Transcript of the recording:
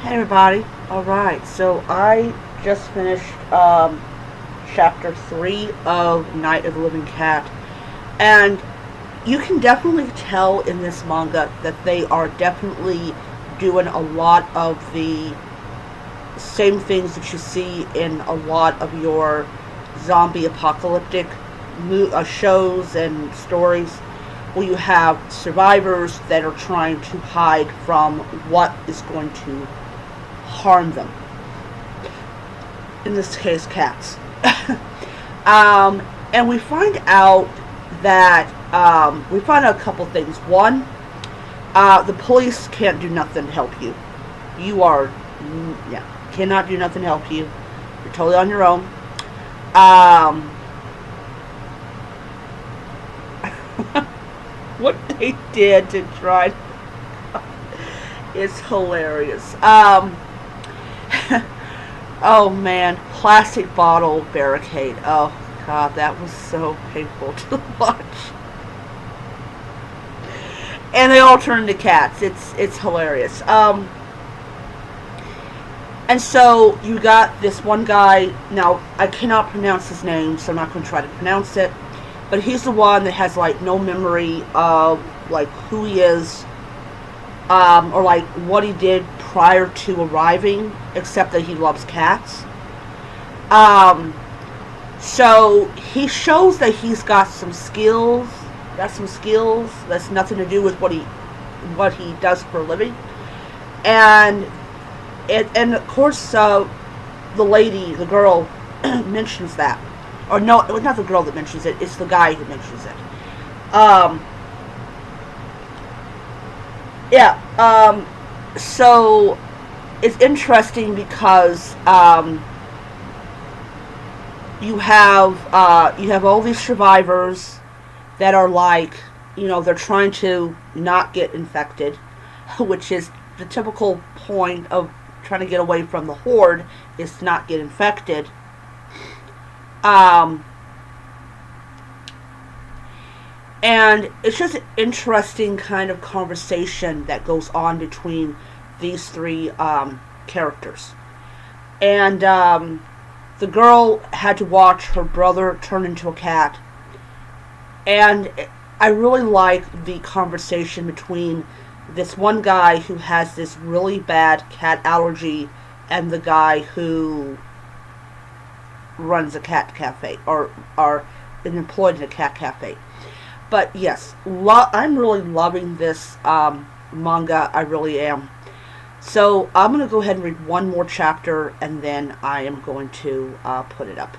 Hey everybody. Alright, so I just finished chapter 3 of Night of the Living Cat. And you can definitely tell in this manga that they are definitely doing a lot of the same things that you see in a lot of your zombie apocalyptic shows and stories, where you have survivors that are trying to hide from what is going to harm them. In this case, cats. And we find out that we find out a couple things. One, the police can't do nothing to help you. You are, yeah, cannot do nothing to help you. You're totally on your own. What they did to try is hilarious. Oh man, plastic bottle barricade. Oh god, that was so painful to watch. And they all turn into cats. It's hilarious. And so you got this one guy. Now I cannot pronounce his name, so I'm not going to try to pronounce it. But he's the one that has like no memory of like who he is, or like what he did prior to arriving, except that he loves cats. So he shows that he's got some skills. That's nothing to do with what he does for a living. And and of course, the girl mentions that, or no, it was not the girl that mentions it. It's the guy who mentions it. Yeah. So it's interesting because you have all these survivors that are like, they're trying to not get infected, which is the typical point of trying to get away from the horde, is to not get infected. And it's just an interesting kind of conversation that goes on between these three characters. And the girl had to watch her brother turn into a cat. And I really like the conversation between this one guy who has this really bad cat allergy and the guy who runs a cat cafe, or is employed in a cat cafe. But yes, I'm really loving this manga. I really am. So I'm going to go ahead and read one more chapter, and then I am going to put it up.